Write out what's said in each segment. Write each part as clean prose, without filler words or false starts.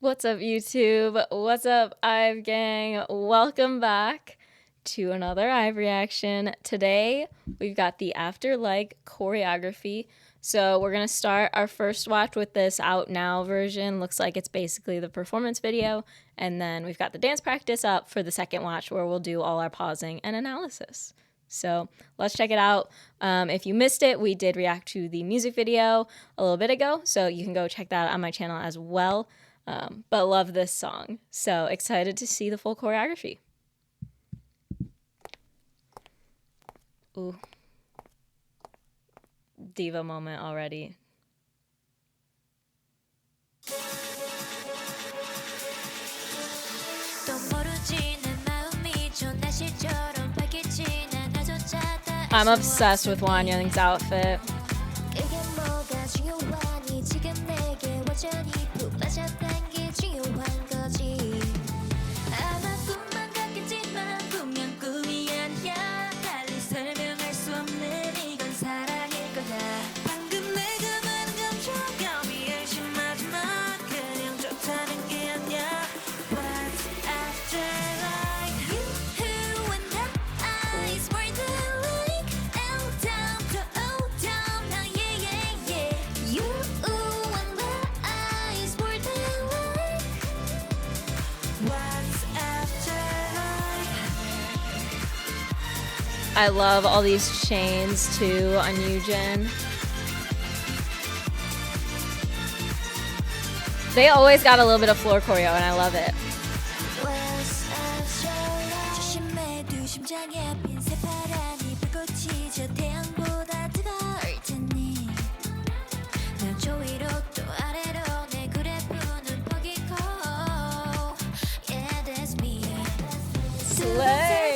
What's up, YouTube? What's up, IVE gang? Welcome back to another IVE reaction. Today, we've got the After Like choreography. So we're going to start our first watch with this Out Now version. Looks like it's basically the performance video. And then we've got the dance practice up for the second watch where we'll do all our pausing and analysis. So let's check it out. If you missed it, we did react to the music video a little bit ago. So you can go check that out on my channel as well. But love this song. So excited to see the full choreography. Ooh. Diva moment already. I'm obsessed with Wonyoung's outfit. I love all these chains too on Yujin. They always got a little bit of floor choreo and I love it. Slay!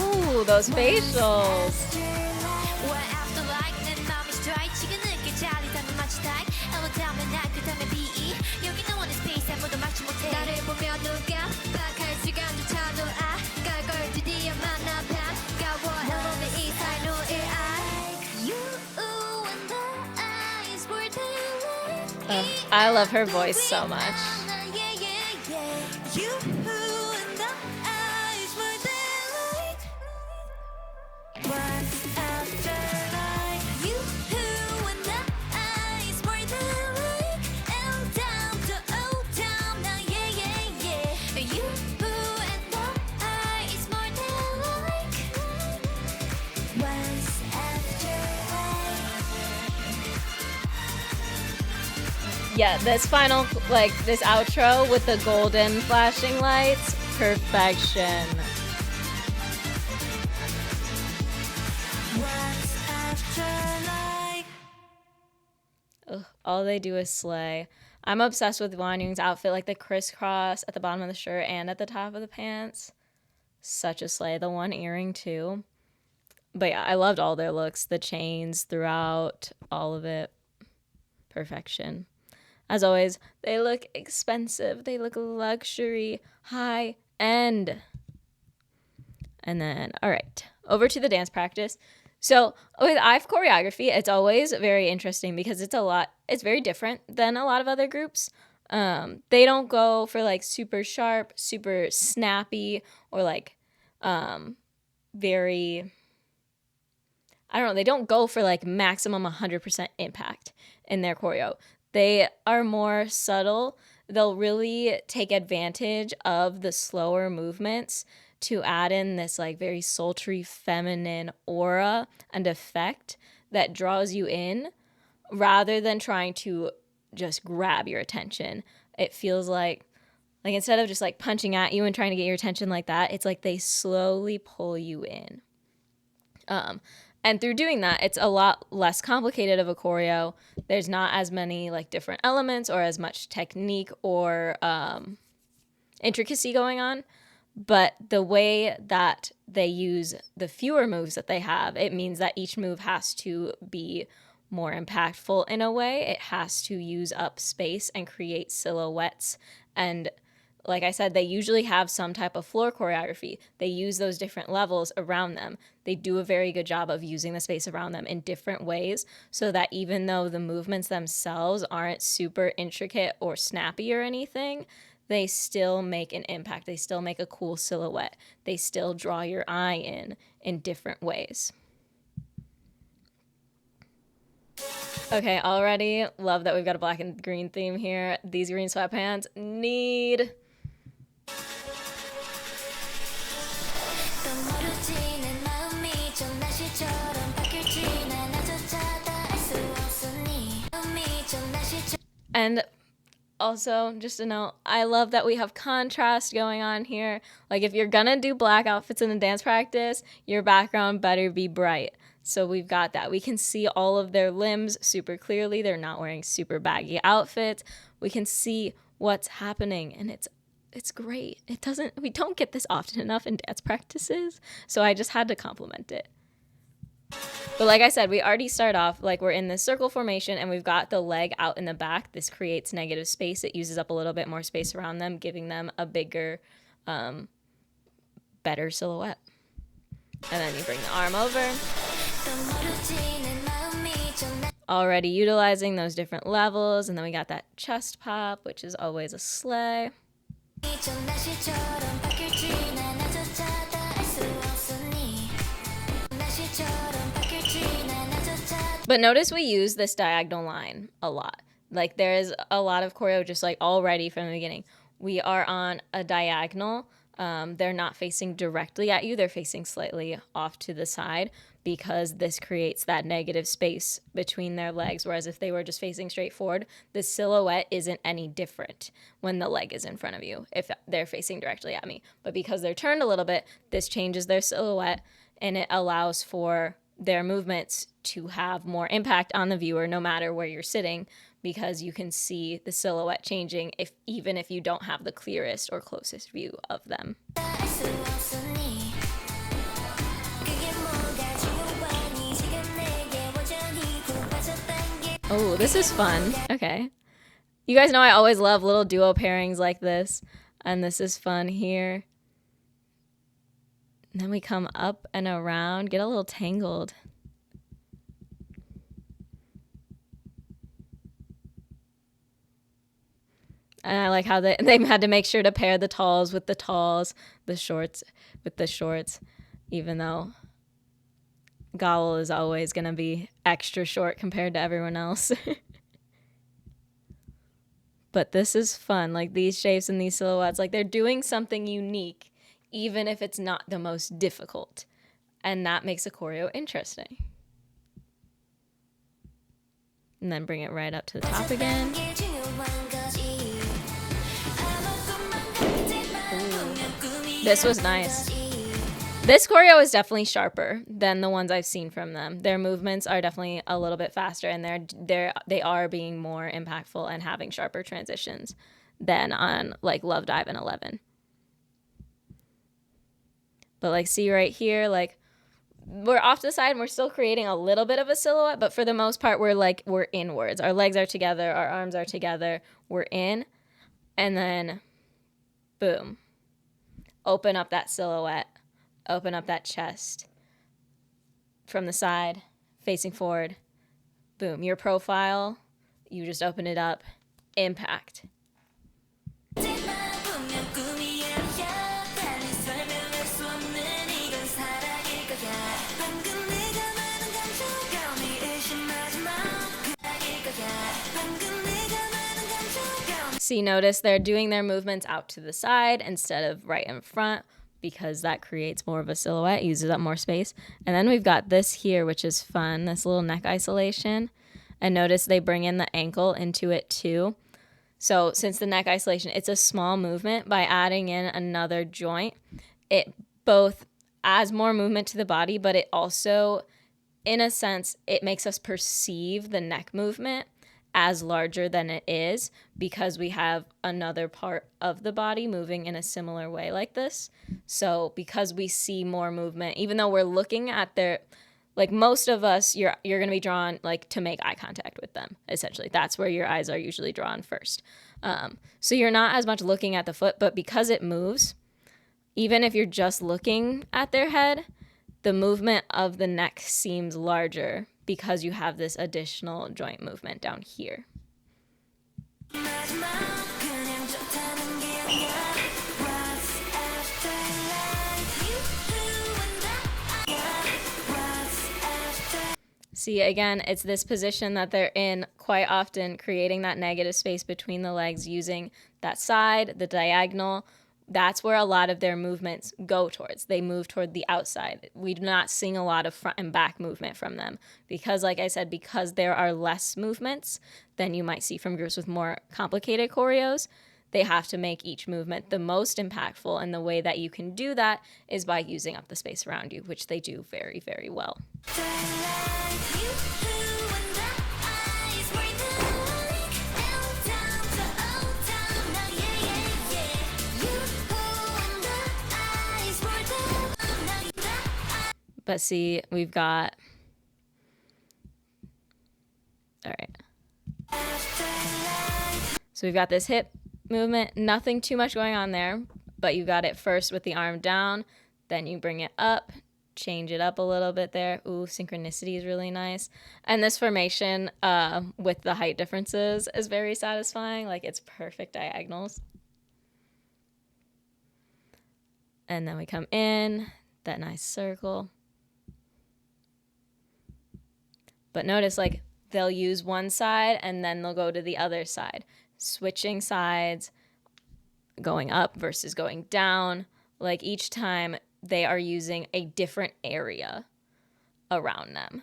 Ooh, those facials. I love her voice so much. Yeah, this final, like, this outro with the golden flashing lights, perfection. Ugh, all they do is slay. I'm obsessed with Wonyoung's outfit, like the crisscross at the bottom of the shirt and at the top of the pants. Such a slay. The one earring, too. But yeah, I loved all their looks, the chains throughout, all of it. Perfection. As always, they look expensive. They look luxury, high end. And then, all right, over to the dance practice. So with IVE choreography, it's always very interesting because it's very different than a lot of other groups. They don't go for like super sharp, super snappy, or like very, I don't know, they don't go for like maximum 100% impact in their choreo. They are more subtle. They'll really take advantage of the slower movements to add in this like very sultry feminine aura and effect that draws you in rather than trying to just grab your attention. It feels like instead of just like punching at you and trying to get your attention like that, it's like they slowly pull you in. And through doing that, it's a lot less complicated of a choreo. There's not as many like different elements or as much technique or intricacy going on. But the way that they use the fewer moves that they have, it means that each move has to be more impactful in a way. It has to use up space and create silhouettes. And like I said, they usually have some type of floor choreography. They use those different levels around them. They do a very good job of using the space around them in different ways so that even though the movements themselves aren't super intricate or snappy or anything, they still make an impact. They still make a cool silhouette. They still draw your eye in different ways. Okay, already love that we've got a black and green theme here. These green sweatpants need... And also, just a note, I love that we have contrast going on here. Like, if you're gonna do black outfits in a dance practice, your background better be bright. So we've got that. We can see all of their limbs super clearly. They're not wearing super baggy outfits. We can see what's happening, and it's great. We don't get this often enough in dance practices, so I just had to compliment it. But like I said, we already start off like we're in this circle formation and we've got the leg out in the back. This creates negative space. It uses up a little bit more space around them, giving them a bigger, better silhouette. And then you bring the arm over. Already utilizing those different levels. And then we got that chest pop, which is always a sleigh. But notice we use this diagonal line a lot. Like there's a lot of choreo just like already from the beginning. We are on a diagonal. They're not facing directly at you. They're facing slightly off to the side because this creates that negative space between their legs. Whereas if they were just facing straight forward, the silhouette isn't any different when the leg is in front of you if they're facing directly at me. But because they're turned a little bit, this changes their silhouette and it allows for their movements to have more impact on the viewer no matter where you're sitting because you can see the silhouette changing even if you don't have the clearest or closest view of them. Oh, this is fun. Okay. You guys know I always love little duo pairings like this, and this is fun here. And then we come up and around, get a little tangled. And I like how they had to make sure to pair the talls with the talls, the shorts with the shorts, even though Gobble is always going to be extra short compared to everyone else. But this is fun, like these shapes and these silhouettes, like they're doing something unique even if it's not the most difficult. And that makes a choreo interesting. And then bring it right up to the top again. Ooh. This was nice. This choreo is definitely sharper than the ones I've seen from them. Their movements are definitely a little bit faster and they are being more impactful and having sharper transitions than on like Love Dive and 11. But like see right here, like we're off to the side and we're still creating a little bit of a silhouette, but for the most part we're inwards. Our legs are together, our arms are together, we're in, and then boom. Open up that silhouette, open up that chest. From the side, facing forward, boom. Your profile, you just open it up, impact. See, notice they're doing their movements out to the side instead of right in front because that creates more of a silhouette, uses up more space. And then we've got this here, which is fun, this little neck isolation. And notice they bring in the ankle into it too. So since the neck isolation, it's a small movement, by adding in another joint, it both adds more movement to the body, but it also, in a sense, it makes us perceive the neck movement as larger than it is because we have another part of the body moving in a similar way like this. So because we see more movement, even though we're looking at their, like most of us, you're going to be drawn like to make eye contact with them, essentially. That's where your eyes are usually drawn first. So you're not as much looking at the foot, but because it moves, even if you're just looking at their head, the movement of the neck seems larger because you have this additional joint movement down here. See, again, it's this position that they're in quite often, creating that negative space between the legs, using that side, the diagonal. That's where a lot of their movements go towards. They move toward the outside. We do not see a lot of front and back movement from them because, like I said, because there are less movements than you might see from groups with more complicated choreos, they have to make each movement the most impactful. And the way that you can do that is by using up the space around you, which they do very, very well. But see, we've got, all right. So we've got this hip movement, nothing too much going on there, but you got it first with the arm down, then you bring it up, change it up a little bit there. Ooh, synchronicity is really nice. And this formation with the height differences is very satisfying. Like it's perfect diagonals. And then we come in, that nice circle. But notice like they'll use one side and then they'll go to the other side. Switching sides, going up versus going down. Like each time they are using a different area around them.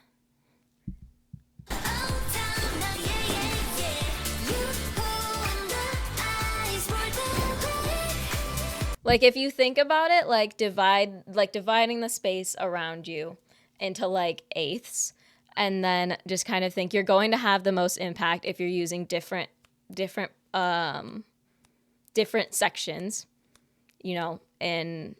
Like if you think about it, like dividing the space around you into like eighths, and then just kind of think you're going to have the most impact if you're using different sections, you know, in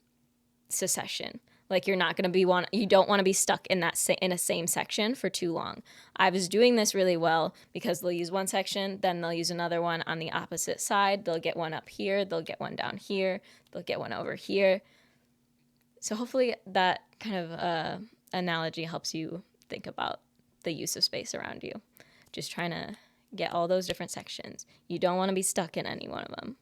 succession. Like you're not going to be you don't want to be stuck in in a same section for too long. I was doing this really well because they'll use one section, then they'll use another one on the opposite side. They'll get one up here, they'll get one down here, they'll get one over here. So hopefully that kind of analogy helps you think about the use of space around you. Just trying to get all those different sections. You don't want to be stuck in any one of them.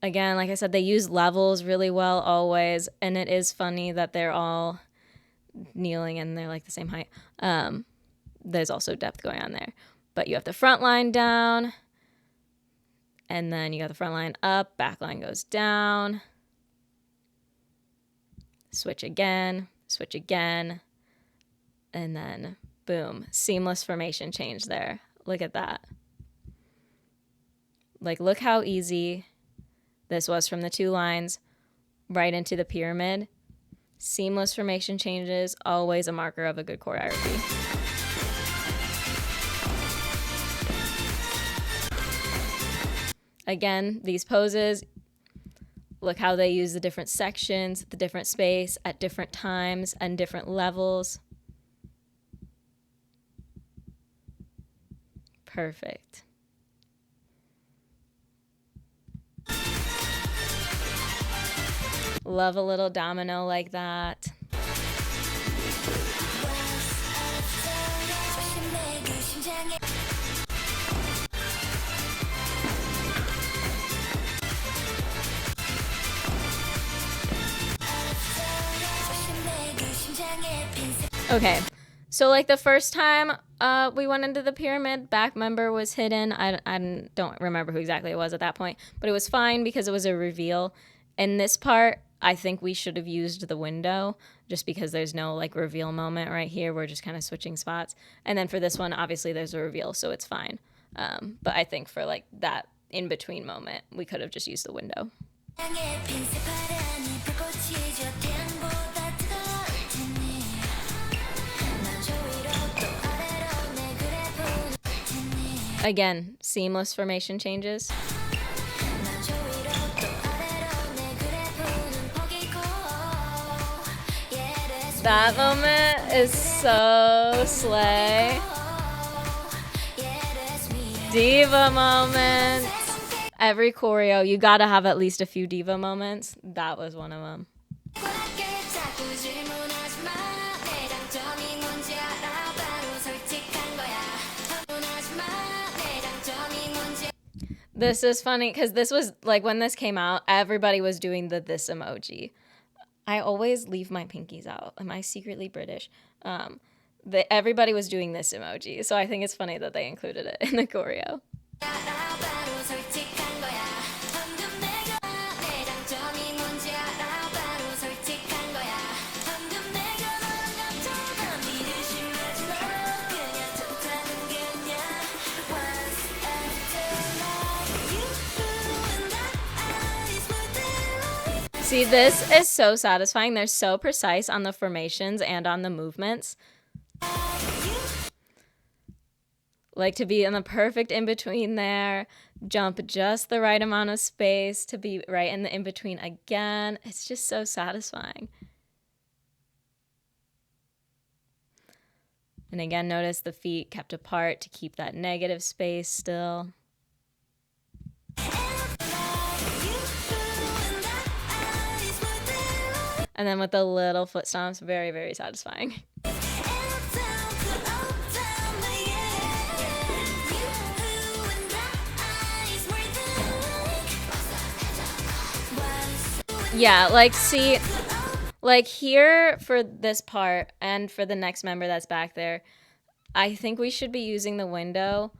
Again, like I said, they use levels really well always, and it is funny that they're all kneeling and they're like the same height. There's also depth going on there. But you have the front line down, and then you got the front line up, back line goes down. Switch again, and then boom, seamless formation change there. Look at that. Like, look how easy this was from the two lines right into the pyramid. Seamless formation changes, always a marker of a good choreography. Again, these poses, look how they use the different sections, the different space at different times and different levels. Perfect. Love a little domino like that. Okay, so like the first time we went into the pyramid, back member was hidden. I don't remember who exactly it was at that point, but it was fine because it was a reveal. In this part, I think we should have used the window just because there's no like reveal moment right here. We're just kind of switching spots. And then for this one, obviously there's a reveal, so it's fine. But I think for like that in-between moment, we could have just used the window. Again, seamless formation changes. That moment is so slay. Diva moments. Every choreo, you gotta have at least a few diva moments. That was one of them. This is funny because this was like when this came out, everybody was doing this emoji. I always leave my pinkies out. Am I secretly British? Everybody was doing this emoji, so I think it's funny that they included it in the choreo. See, this is so satisfying. They're so precise on the formations and on the movements. Like to be in the perfect in-between there, jump just the right amount of space to be right in the in-between again. It's just so satisfying. And again, notice the feet kept apart to keep that negative space still. And then with the little foot stomps, very, very satisfying. Yeah, like see, like here for this part and for the next member that's back there, I think we should be using the window.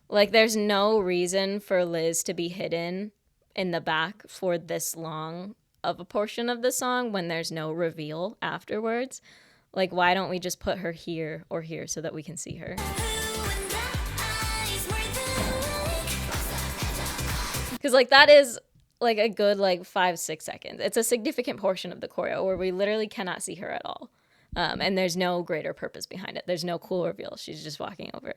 Like there's no reason for Liz to be hidden in the back for this long of a portion of the song when there's no reveal afterwards. Like, why don't we just put her here or here so that we can see her? Because, like, that is, like, a good, like, 5-6 seconds. It's a significant portion of the choreo where we literally cannot see her at all. And there's no greater purpose behind it. There's no cool reveal. She's just walking over.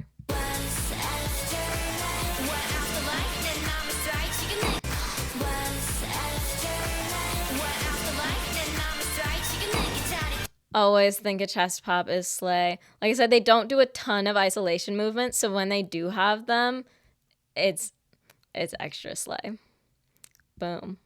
Always think a chest pop is slay. Like I said, they don't do a ton of isolation movements, so when they do have them, it's extra slay. Boom.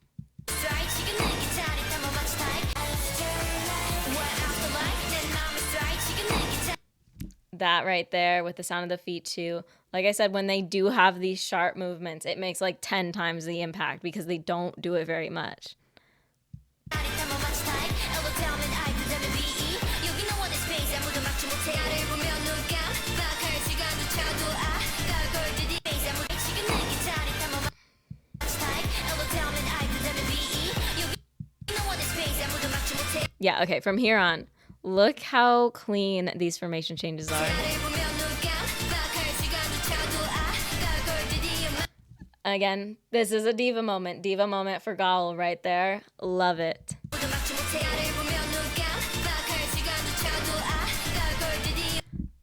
That right there with the sound of the feet too. Like I said, when they do have these sharp movements, it makes like 10 times the impact because they don't do it very much. Yeah, okay, from here on, look how clean these formation changes are. Again, this is a diva moment. Diva moment for Gaul right there. Love it.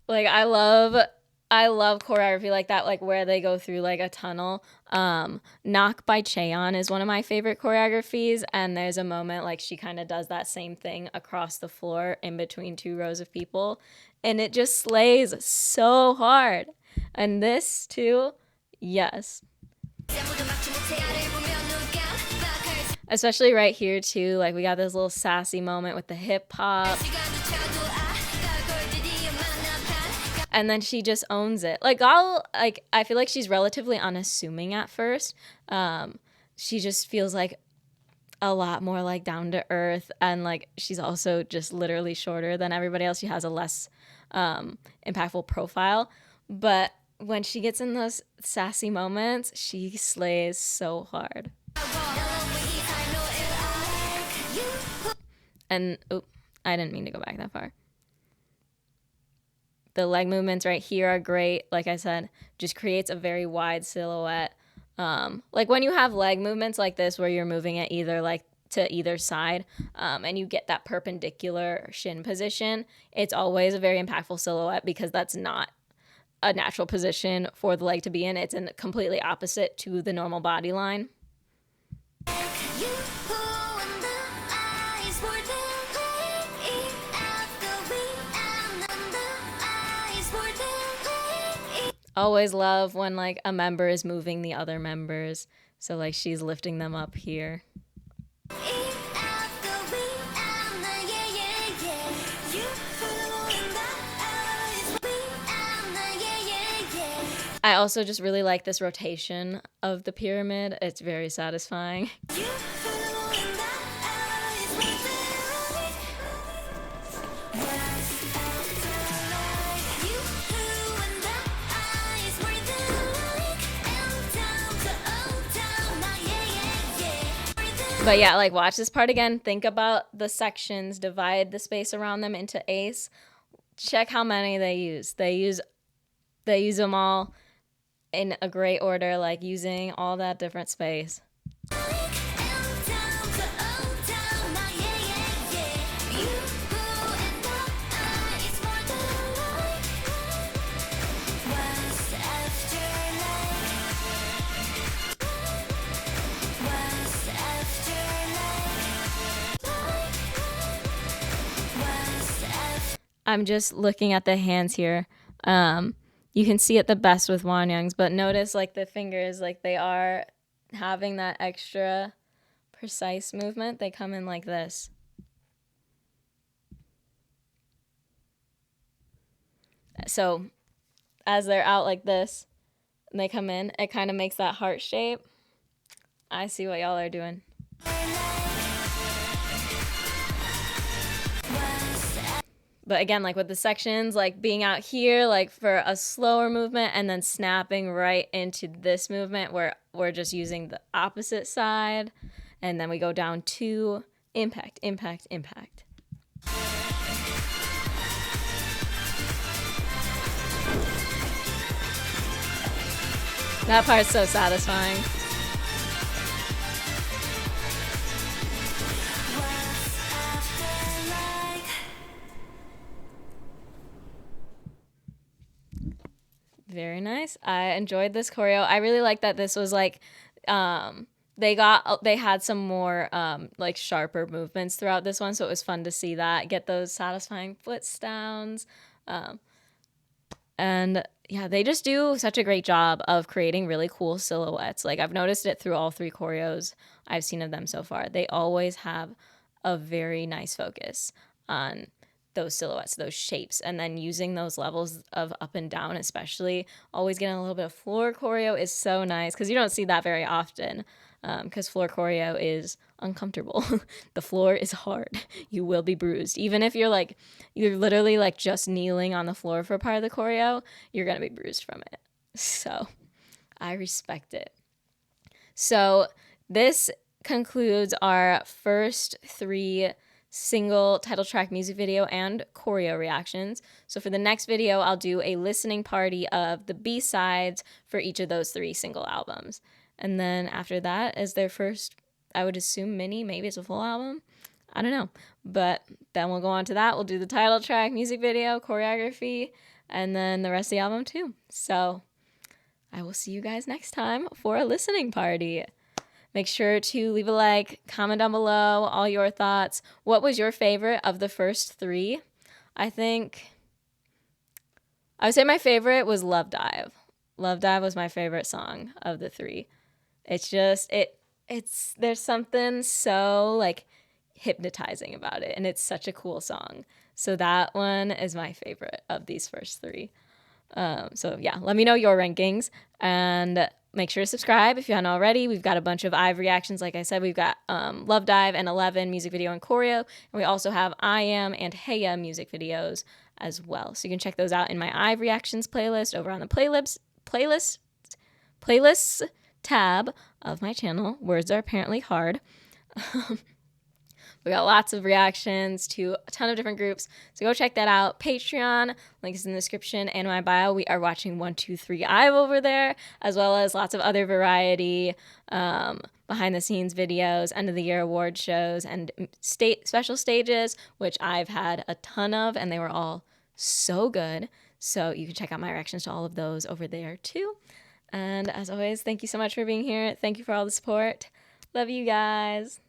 Like, I love choreography like that, like where they go through like a tunnel. Knock by Cheon is one of my favorite choreographies, and there's a moment like she kind of does that same thing across the floor in between two rows of people, and it just slays so hard. And this too, yes. Especially right here too, like we got this little sassy moment with the hip hop. And then she just owns it. Like, I feel like she's relatively unassuming at first. She just feels like a lot more like down to earth, and like she's also just literally shorter than everybody else. She has a less impactful profile, but when she gets in those sassy moments, she slays so hard. And I didn't mean to go back that far. The leg movements right here are great. Like I said, just creates a very wide silhouette. Like when you have leg movements like this where you're moving it either like to either side, and you get that perpendicular shin position, it's always a very impactful silhouette because that's not a natural position for the leg to be in. It's in completely opposite to the normal body line. Always love when like a member is moving the other members. So like she's lifting them up here. I also just really like this rotation of the pyramid. It's very satisfying. But yeah, like watch this part again. Think about the sections, divide the space around them into eighths. Check how many they use. They use them all in a great order, like using all that different space. I'm just looking at the hands here. You can see it the best with Wanyang's, but notice like the fingers, like they are having that extra precise movement. They come in like this. So as they're out like this, and they come in, it kind of makes that heart shape. I see what y'all are doing. But again, like with the sections, like being out here, like for a slower movement and then snapping right into this movement where we're just using the opposite side. And then we go down to impact, impact, impact. That part's so satisfying. Very nice. I enjoyed this choreo. I really like that this was like they had some more like sharper movements throughout this one, so it was fun to see that, get those satisfying foot downs. And yeah, they just do such a great job of creating really cool silhouettes. Like I've noticed it through all 3 choreos I've seen of them so far. They always have a very nice focus on those silhouettes, those shapes, and then using those levels of up and down, especially always getting a little bit of floor choreo is so nice because you don't see that very often, because floor choreo is uncomfortable. The floor is hard. You will be bruised. Even if you're literally like just kneeling on the floor for part of the choreo, you're going to be bruised from it. So I respect it. So this concludes our first 3 single title track music video and choreo reactions. So for the next video, I'll do a listening party of the B-sides for each of those 3 single albums. And then after that is their first, I would assume, mini, maybe it's a full album. I don't know. But then we'll go on to that. We'll do the title track, music video, choreography, and then the rest of the album too. So I will see you guys next time for a listening party. Make sure to leave a like, comment down below all your thoughts. What was your favorite of the first 3? I would say my favorite was Love Dive. Love Dive was my favorite song of the 3. It's just, there's something so like hypnotizing about it, and it's such a cool song. So that one is my favorite of these first 3. So yeah, let me know your rankings, and make sure to subscribe if you haven't already. We've got a bunch of IVE reactions. Like I said, we've got Love Dive and 11 music video and choreo, and we also have I Am and Heya music videos as well. So you can check those out in my IVE reactions playlist over on the playlists tab of my channel. Words are apparently hard. We got lots of reactions to a ton of different groups. So go check that out. Patreon, link is in the description and my bio. We are watching 123 Ive over there, as well as lots of other variety behind the scenes videos, end of the year award shows, and special stages, which I've had a ton of, and they were all so good. So you can check out my reactions to all of those over there too. And as always, thank you so much for being here. Thank you for all the support. Love you guys.